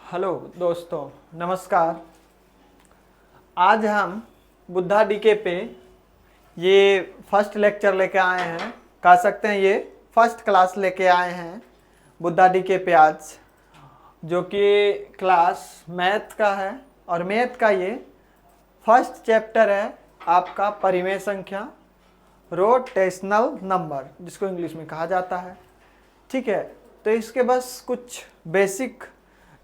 Hello दोस्तों, नमस्कार। आज हम बुद्धा डीके पे ये फर्स्ट लेक्चर लेके आए हैं। कह सकते हैं ये फर्स्ट क्लास लेके आए हैं बुद्धा डीके पे आज, जो कि क्लास मैथ का है। और मैथ का ये फर्स्ट चैप्टर है आपका परिमेय संख्या, रोटेशनल नंबर, जिसको इंग्लिश में कहा जाता है। ठीक है, तो इसके बस कुछ बेसिक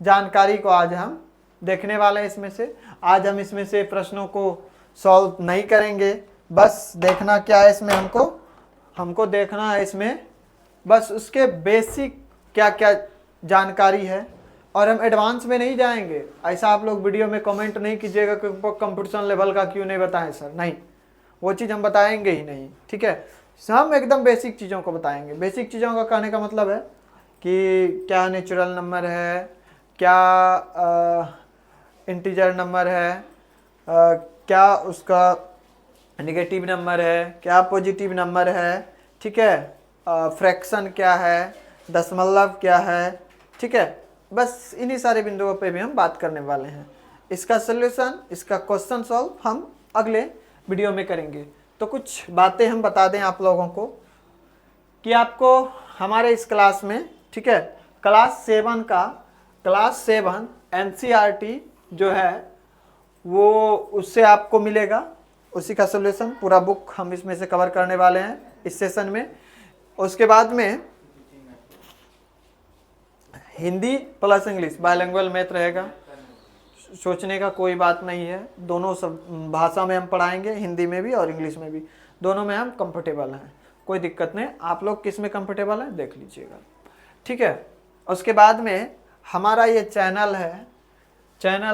जानकारी को आज हम देखने वाले हैं। इसमें से आज हम इसमें से प्रश्नों को सॉल्व नहीं करेंगे, बस देखना क्या है इसमें, हमको देखना है इसमें बस उसके बेसिक क्या क्या जानकारी है। और हम एडवांस में नहीं जाएंगे। ऐसा आप लोग वीडियो में कमेंट नहीं कीजिएगा कि कंपटीशन लेवल का क्यों नहीं बताएं सर, नहीं, वो चीज़ हम बताएंगे ही नहीं। ठीक है, हम एकदम बेसिक चीज़ों को बताएंगे। बेसिक चीज़ों का कहने का मतलब है कि क्या नेचुरल नंबर है, क्या इंटीजर नंबर है, क्या उसका नेगेटिव नंबर है, क्या पॉजिटिव नंबर है, ठीक है, फ्रैक्शन क्या है, दशमलव क्या है। ठीक है, बस इन्हीं सारे बिंदुओं पे भी हम बात करने वाले हैं। इसका सल्यूशन, इसका क्वेश्चन सॉल्व हम अगले वीडियो में करेंगे। तो कुछ बातें हम बता दें आप लोगों को कि आपको हमारे इस क्लास में, ठीक है, क्लास 7 NCERT जो है वो उससे आपको मिलेगा, उसी का सॉल्यूशन पूरा बुक हम इसमें से कवर करने वाले हैं इस सेशन में। उसके बाद में Hindi plus English bilingual math रहेगा, सोचने का कोई बात नहीं है। दोनों सब भाषा में हम पढ़ाएंगे, हिंदी में भी और इंग्लिश में भी, दोनों में हम कंफर्टेबल हैं, कोई दिक्कत नहीं। आप लोग किस में कंफर्टेबल हैं देख लीजिएगा। ठीक है, उसके बाद में हमारा ये चैनल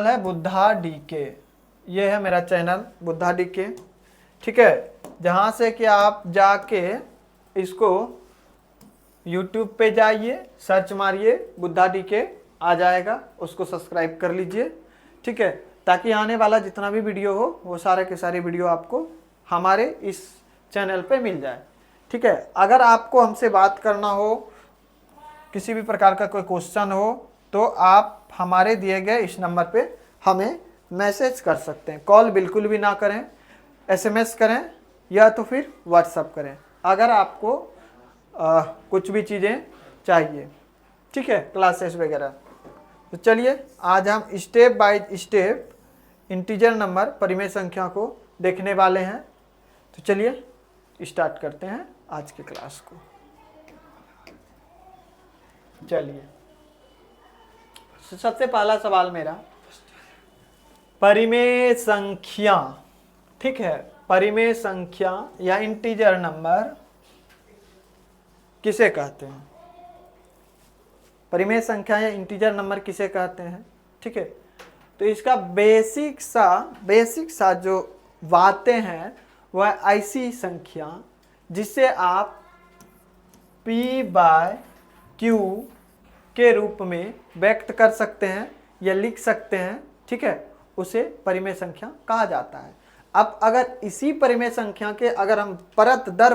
है बुद्धा डीके। ये है मेरा चैनल बुद्धा डीके। ठीक है, जहाँ से कि आप जाके इसको YouTube पे जाइए, सर्च मारिए बुद्धा डीके, आ जाएगा, उसको सब्सक्राइब कर लीजिए। ठीक है, ताकि आने वाला जितना भी वीडियो हो वो सारे के सारे वीडियो आपको हमारे इस चैनल पे मिल जाए। ठीक है, अगर आपको हमसे बात करना हो, किसी भी प्रकार का कोई क्वेश्चन हो, तो आप हमारे दिए गए इस नंबर पे हमें मैसेज कर सकते हैं। कॉल बिल्कुल भी ना करें, SMS करें या तो फिर व्हाट्सअप करें अगर आपको कुछ भी चीज़ें चाहिए। ठीक है, क्लासेस वगैरह। तो चलिए आज हम step by step integer number, परिमेय संख्या को देखने वाले हैं। तो चलिए स्टार्ट करते हैं आज के क्लास को। चलिए, सबसे पहला सवाल मेरा, परिमेय संख्या, ठीक है, परिमेय संख्या या इंटीजर नंबर किसे कहते हैं? परिमेय संख्या या इंटीजर नंबर किसे कहते हैं? ठीक है, तो इसका बेसिक सा जो बातें हैं वह ऐसी संख्या जिसे आप P/Q के रूप में व्यक्त कर सकते हैं या लिख सकते हैं। ठीक है, उसे परिमेय संख्या कहा जाता है। अब अगर इसी परिमेय संख्या के अगर हम परत दर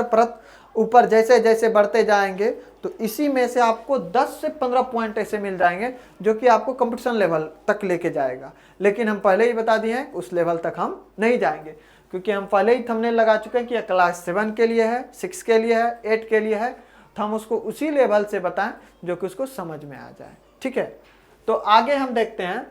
परत ऊपर जैसे जैसे बढ़ते जाएंगे तो इसी में से आपको 10 से 15 पॉइंट ऐसे मिल जाएंगे जो कि आपको कंपटीशन लेवल तक लेके जाएगा। लेकिन हम पहले ही बता दिए हैं उस लेवल तक हम नहीं जाएंगे, क्योंकि हम पहले ही थंबनेल लगा चुके हैं कि क्लास 7 के लिए है, 6 के लिए है, 8 के लिए है। तो हम उसको उसी लेवल से बताएं जो कि उसको समझ में आ जाए। ठीक है, तो आगे हम देखते हैं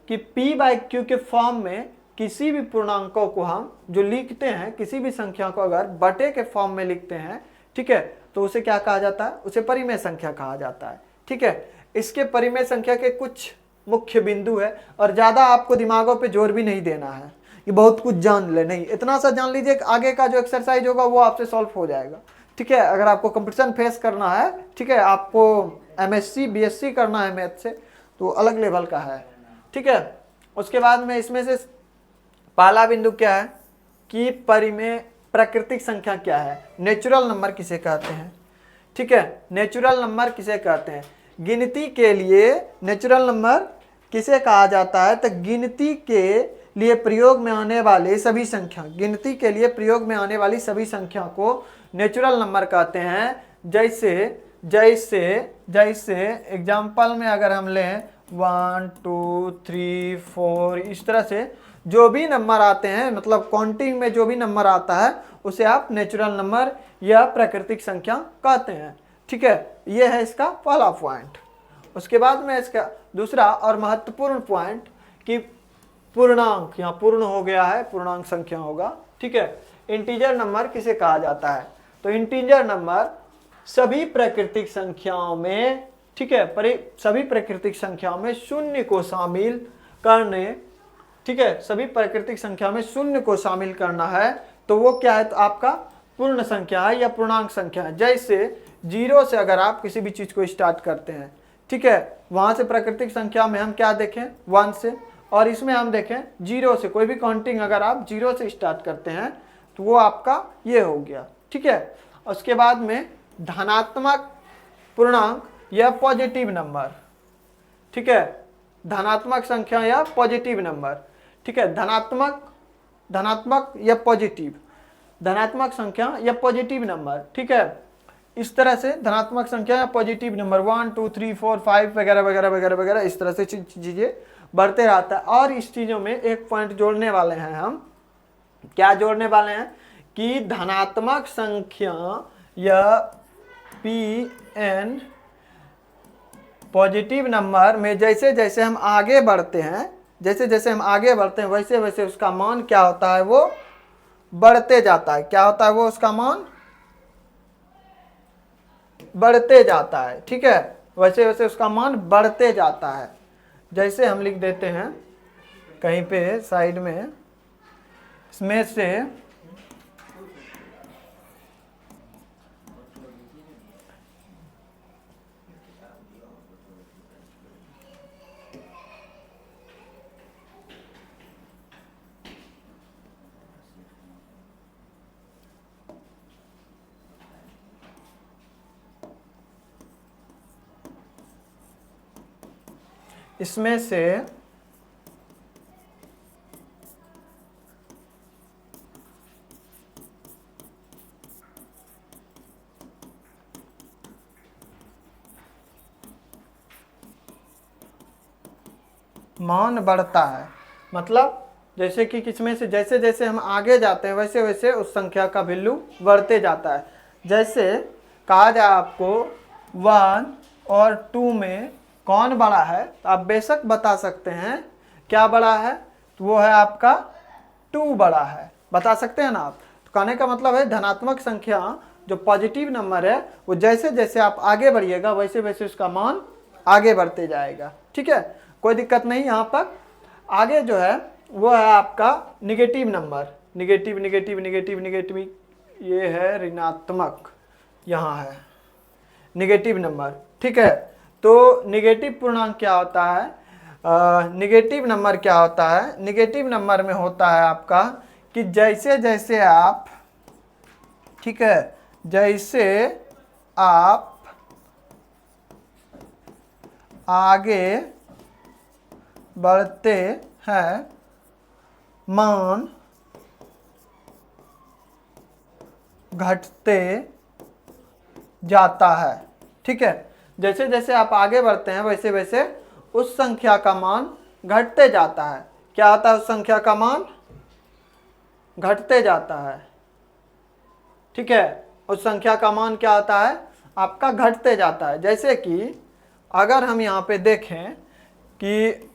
कि P/Q के फॉर्म में किसी भी पूर्णांकों को हम जो लिखते हैं, किसी भी संख्या को अगर बटे के फॉर्म में लिखते हैं, ठीक है, तो उसे क्या कहा जाता है? उसे परिमेय संख्या कहा जाता है। ठीक है, इसके परिमेय संख्या के कुछ मुख्य बिंदु है और ज़्यादा आपको दिमागों पे जोर भी नहीं देना है कि बहुत कुछ जान ले, नहीं, इतना सा जान लीजिए आगे का जो एक्सरसाइज होगा वो आपसे सॉल्व हो जाएगा। ठीक है, अगर आपको कंपटीशन फेस करना है, ठीक है, आपको MSc BSc करना है मैथ से, तो अलग लेवल का है। ठीक है, उसके बाद में इसमें से पहला बिंदु क्या है कि परिमेय प्राकृतिक संख्या क्या है, नेचुरल नंबर किसे कहते हैं। ठीक है, नेचुरल नंबर किसे कहते हैं? गिनती के लिए नेचुरल नंबर किसे कहा जाता है? तो गिनती के लिए प्रयोग में आने वाले सभी संख्या, गिनती के लिए प्रयोग में आने वाली सभी संख्या को नेचुरल नंबर कहते हैं। जैसे एग्जाम्पल में अगर हम लें 1 2 3 4 इस तरह से जो भी नंबर आते हैं, मतलब काउंटिंग में जो भी नंबर आता है उसे आप नेचुरल नंबर या प्राकृतिक संख्या कहते हैं। ठीक है, ये है इसका पहला पॉइंट। उसके बाद में इसका दूसरा और महत्वपूर्ण पॉइंट कि पूर्णांक, यहाँ पूर्ण हो गया है, पूर्णांक संख्या होगा। ठीक है, इंटीजर नंबर किसे कहा जाता है? तो इंटीजर नंबर सभी प्राकृतिक संख्याओं में, ठीक है, सभी प्राकृतिक संख्याओं में शून्य को शामिल करने, ठीक है, सभी प्राकृतिक संख्या में शून्य को शामिल करना है तो वो क्या है? तो आपका पूर्ण संख्या है या पूर्णांक संख्या है। जैसे 0 से अगर आप किसी भी चीज को स्टार्ट करते हैं, ठीक है, वहां से प्राकृतिक संख्या में हम क्या देखें? 1 से, और इसमें हम देखें 0 से। कोई भी काउंटिंग अगर आप 0 से स्टार्ट करते हैं तो वो आपका ये हो गया। ठीक है, उसके बाद में धनात्मक पूर्णांक या पॉजिटिव नंबर, ठीक है, धनात्मक संख्या या पॉजिटिव नंबर, ठीक है, धनात्मक या पॉजिटिव, धनात्मक संख्या या पॉजिटिव नंबर, ठीक है, इस तरह से धनात्मक संख्या या पॉजिटिव नंबर 1 2 3 4 5 वगैरह वगैरह वगैरह वगैरह इस तरह से चीजें बढ़ते रहता है। और इस चीजों में एक पॉइंट जोड़ने वाले हैं हम, क्या जोड़ने वाले हैं कि धनात्मक संख्या या Pn पॉजिटिव नंबर में जैसे जैसे हम आगे बढ़ते हैं, जैसे जैसे हम आगे बढ़ते हैं वैसे वैसे उसका मान क्या होता है? वो बढ़ते जाता है। क्या होता है? वो उसका मान बढ़ते जाता है। ठीक है, वैसे वैसे उसका मान बढ़ते जाता है। जैसे हम लिख देते हैं कहीं पे साइड में, इसमें से मान बढ़ता है। मतलब जैसे कि किसमें से जैसे जैसे हम आगे जाते हैं वैसे वैसे उस संख्या का वैल्यू बढ़ते जाता है। जैसे कहा जाए आपको 1 और 2 में कौन बड़ा है, तो आप बेशक बता सकते हैं क्या बड़ा है, तो वो है आपका 2 बड़ा है, बता सकते हैं ना आप। तो कहने का मतलब है धनात्मक संख्या जो पॉजिटिव नंबर है वो जैसे जैसे आप आगे बढ़िएगा वैसे वैसे उसका मान आगे बढ़ते जाएगा। ठीक है, कोई दिक्कत नहीं। यहाँ पर आगे जो है वो है आपका negative number, negative negative negative negative, ये है ऋणात्मक, यहाँ है निगेटिव नंबर। ठीक है, तो निगेटिव पूर्णांक क्या होता है? निगेटिव नंबर क्या होता है? निगेटिव नंबर में होता है आपका कि जैसे जैसे आप, ठीक है, जैसे आप आगे बढ़ते हैं मान घटते जाता है। ठीक है, जैसे जैसे आप आगे बढ़ते हैं वैसे वैसे उस संख्या का मान घटते जाता है। क्या होता है? उस संख्या का मान घटते जाता है। ठीक है, उस संख्या का मान क्या होता है? आपका घटते जाता है। जैसे कि अगर हम यहाँ पे देखें कि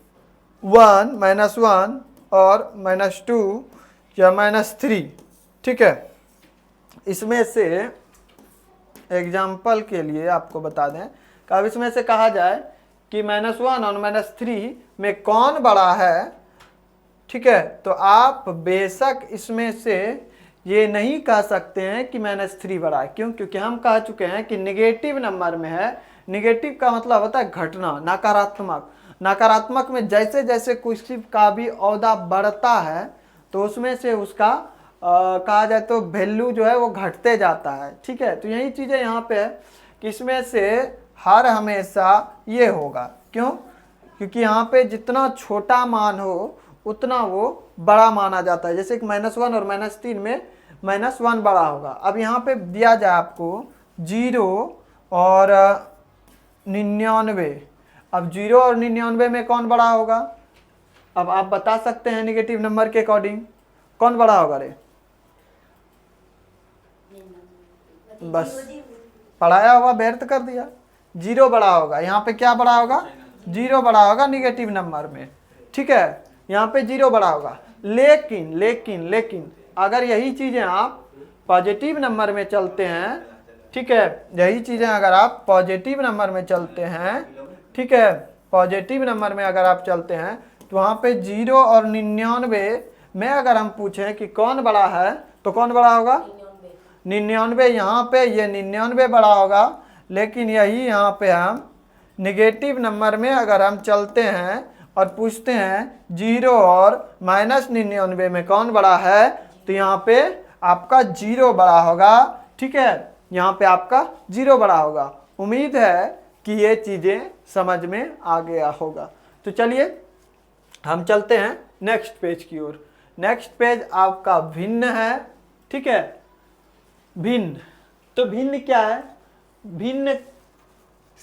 1 -1 और -2 या -3, ठीक है, इसमें से एग्जाम्पल के लिए आपको बता दें कि अब इसमें से कहा जाए कि -1 और -3 में कौन बड़ा है, ठीक है, तो आप बेशक इसमें से ये नहीं कह सकते हैं कि -3 बड़ा है। क्यों? क्योंकि हम कह चुके हैं कि निगेटिव नंबर में है। निगेटिव का मतलब होता है घटना, नकारात्मक। नकारात्मक में जैसे जैसे किसी का भी औदा बढ़ता है तो उसमें से उसका कहा जाए तो वैल्यू जो है वो घटते जाता है। ठीक है, तो यही चीज़ें यहाँ पे है कि इसमें से हर हमेशा ये होगा। क्यों? क्योंकि यहाँ पे जितना छोटा मान हो उतना वो बड़ा माना जाता है। जैसे कि -1 और -3 में -1 बड़ा होगा। अब यहाँ पे दिया जाए आपको 0 और 99, अब 0 और 99 में कौन बड़ा होगा? अब आप बता सकते हैं निगेटिव नंबर के अकॉर्डिंग कौन बड़ा होगा रे? बस पढ़ाया हुआ व्यर्थ कर दिया। 0 बड़ा होगा, यहाँ पे क्या बड़ा होगा? 0 बड़ा होगा निगेटिव नंबर में, ठीक है, यहाँ पे 0 बड़ा होगा। लेकिन लेकिन लेकिन अगर यही चीजें आप पॉजिटिव नंबर में चलते हैं, ठीक है, यही चीजें अगर आप पॉजिटिव नंबर में चलते हैं, ठीक है, पॉजिटिव नंबर में अगर आप चलते हैं तो वहां पे 0 और 99 में अगर हम पूछें कि कौन बड़ा है तो कौन बड़ा होगा? 99। यहाँ पे ये 99 बड़ा होगा। लेकिन यही यहाँ पे हम निगेटिव नंबर में अगर हम चलते हैं और पूछते हैं 0 और -99 में कौन बड़ा है, तो यहाँ पे आपका 0 बड़ा होगा, ठीक है, यहाँ पे आपका 0 बड़ा होगा। उम्मीद है कि ये चीजें समझ में आ गया होगा। तो चलिए हम चलते हैं नेक्स्ट पेज की ओर। नेक्स्ट पेज आपका भिन्न है, ठीक है, भिन्न। तो भिन्न क्या है? भिन्न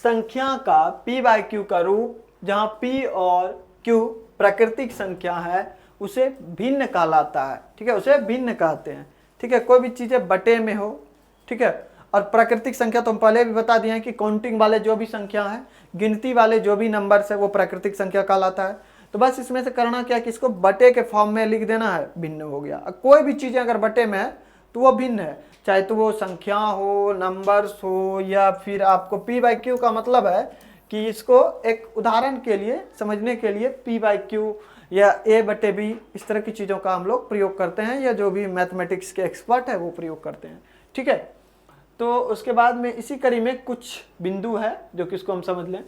संख्या का p/q का रूप, जहां p और q प्राकृतिक संख्या है, उसे भिन्न कहलाता है, ठीक है, उसे भिन्न कहते हैं, ठीक है। कोई भी चीजें बटे में हो, ठीक है, और प्राकृतिक संख्या तो हम पहले भी बता दिए हैं कि काउंटिंग वाले जो भी संख्या है, गिनती वाले जो भी नंबर्स है, वो प्राकृतिक संख्या कहलाता है। तो बस इसमें से करना क्या कि इसको बटे के फॉर्म में लिख देना है, भिन्न हो गया। कोई भी चीजें अगर बटे में है तो वो भिन्न है, चाहे तो वो संख्या हो, नंबर्स हो, या फिर आपको p/q का मतलब है कि इसको एक उदाहरण के लिए समझने के लिए p/q या a/b इस तरह की चीज़ों का हम लोग प्रयोग करते हैं, या जो भी मैथमेटिक्स के एक्सपर्ट है वो प्रयोग करते हैं, ठीक है। तो उसके बाद में इसी कड़ी में कुछ बिंदु है जो कि इसको हम समझ लें।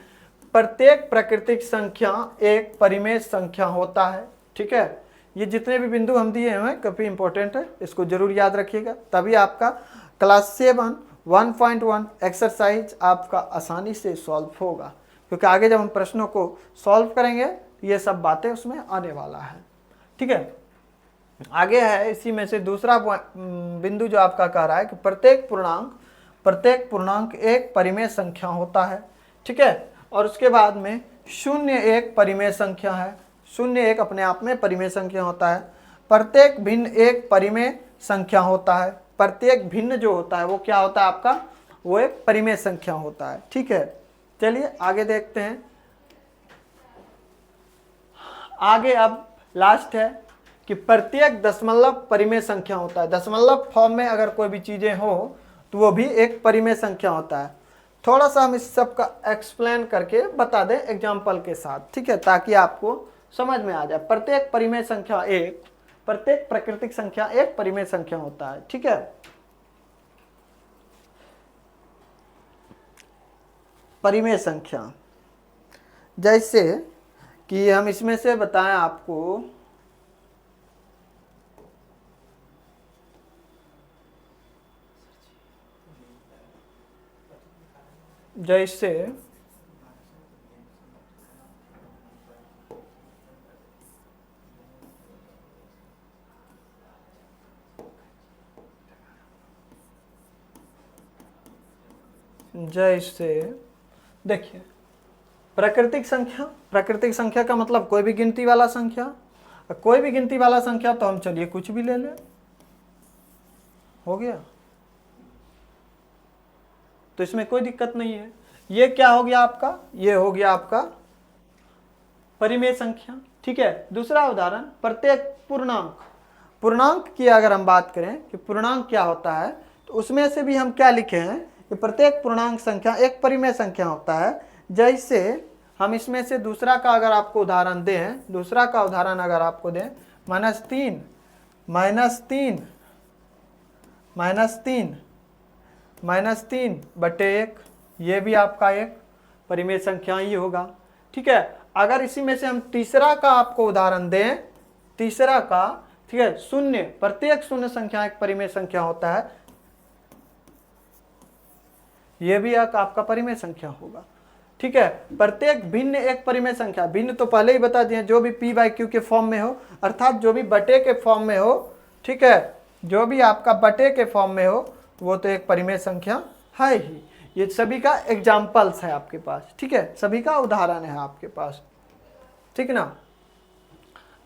प्रत्येक प्राकृतिक संख्या एक परिमेय संख्या होता है, ठीक है। ये जितने भी बिंदु हम दिए हैं काफ़ी इंपॉर्टेंट है, इसको जरूर याद रखिएगा, तभी आपका क्लास 7 1.1 एक्सरसाइज आपका आसानी से सॉल्व होगा, क्योंकि आगे जब हम प्रश्नों को सॉल्व करेंगे ये सब बातें उसमें आने वाला है, ठीक है। आगे है इसी में से दूसरा बिंदु जो आपका कह रहा है कि प्रत्येक पूर्णांक एक परिमेय संख्या होता है, ठीक है। और उसके बाद में 0 एक परिमेय संख्या है, 0 एक अपने आप में परिमेय संख्या होता है। प्रत्येक भिन्न एक परिमेय संख्या होता है। प्रत्येक भिन्न जो होता है वो क्या होता है आपका? वो एक परिमेय संख्या होता है, ठीक है। चलिए आगे देखते हैं। आगे अब लास्ट है कि प्रत्येक दशमलव परिमेय संख्या होता है। दशमलव फॉर्म में अगर कोई भी चीजें हो तो वो भी एक परिमेय संख्या होता है। थोड़ा सा हम इस सब का एक्सप्लेन करके बता दें एग्जाम्पल के साथ, ठीक है, ताकि आपको समझ में आ जाए। प्रत्येक परिमेय संख्या एक, प्रत्येक प्राकृतिक संख्या एक परिमेय संख्या होता है, ठीक है। परिमेय संख्या जैसे कि हम इसमें से बताएं आपको, जैसे देखिए प्राकृतिक संख्या का मतलब कोई भी गिनती वाला संख्या, कोई भी गिनती वाला संख्या तो हम चलिए कुछ भी ले लें, हो गया, तो इसमें कोई दिक्कत नहीं है। ये क्या हो गया आपका? ये हो गया आपका परिमेय संख्या, ठीक है। दूसरा उदाहरण प्रत्येक पूर्णांक की अगर हम बात करें कि पूर्णांक क्या होता है, तो उसमें से भी हम क्या लिखे हैं कि प्रत्येक पूर्णांक संख्या एक परिमेय संख्या होता है। जैसे हम इसमें से दूसरा का अगर आपको उदाहरण दें, दूसरा का उदाहरण अगर आपको दें, -3/1, ये भी आपका एक परिमेय संख्या ही होगा, ठीक है। अगर इसी में से हम तीसरा का आपको उदाहरण दें, तीसरा का, ठीक है, 0, प्रत्येक 0 संख्या एक परिमेय संख्या होता है, यह भी एक आपका परिमेय संख्या होगा, ठीक है। प्रत्येक भिन्न एक परिमेय संख्या, भिन्न तो पहले ही बता दिए, जो भी p/q के फॉर्म में हो, अर्थात जो भी बटे के फॉर्म में हो, ठीक है, जो भी आपका बटे के फॉर्म में हो वो तो एक परिमेय संख्या है ही। ये सभी का एग्जाम्पल्स है आपके पास, ठीक है, सभी का उदाहरण है आपके पास, ठीक ना।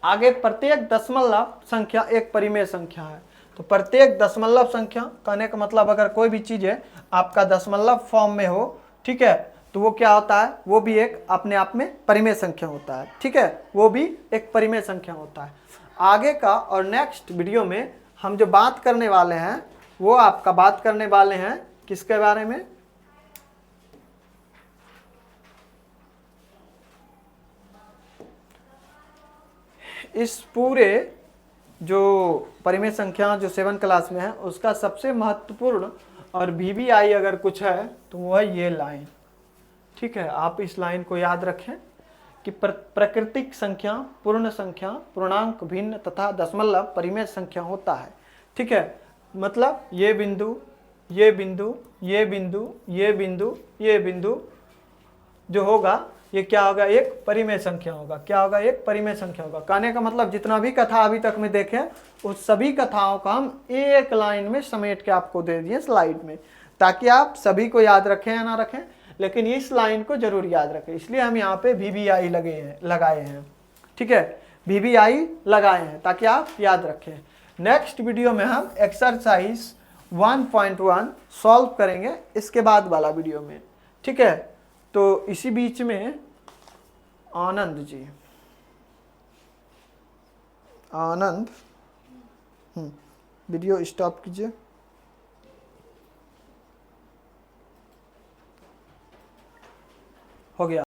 आगे प्रत्येक दशमलव संख्या एक परिमेय संख्या है। तो प्रत्येक दशमलव संख्या कहने का मतलब अगर कोई भी चीज है आपका दशमलव फॉर्म में हो, ठीक है, तो वो क्या होता है, वो भी एक अपने आप में परिमेय संख्या होता है, ठीक है, वो भी एक परिमेय संख्या होता है। आगे का और नेक्स्ट वीडियो में हम जो बात करने वाले हैं वो आपका बात करने वाले हैं किसके बारे में, इस पूरे जो परिमेय संख्या जो 7 क्लास में है उसका सबसे महत्वपूर्ण और वीवीआई अगर कुछ है तो वो है ये लाइन, ठीक है। आप इस लाइन को याद रखें कि प्राकृतिक संख्या, पूर्ण संख्या, पूर्णांक, भिन्न तथा दशमलव परिमेय संख्या होता है, ठीक है। मतलब ये बिंदु, ये बिंदु, ये बिंदु, ये बिंदु, ये बिंदु जो होगा ये क्या होगा, एक परिमेय संख्या होगा। क्या होगा, एक परिमेय संख्या होगा। कहने का मतलब जितना भी कथा अभी तक में देखें उस सभी कथाओं का हम एक लाइन में समेट के आपको दे दिए स्लाइड में, ताकि आप सभी को याद रखें या ना रखें, लेकिन इस लाइन को जरूर याद रखें। इसलिए हम यहाँ पे वीवीआई लगाए हैं, ठीक है, वीवीआई लगाए हैं ताकि आप याद रखें। नेक्स्ट वीडियो में हम एक्सरसाइज 1.1 सॉल्व करेंगे इसके बाद वाला वीडियो में, ठीक है। तो इसी बीच में आनंद जी, आनंद वीडियो स्टॉप कीजिए। हो गया।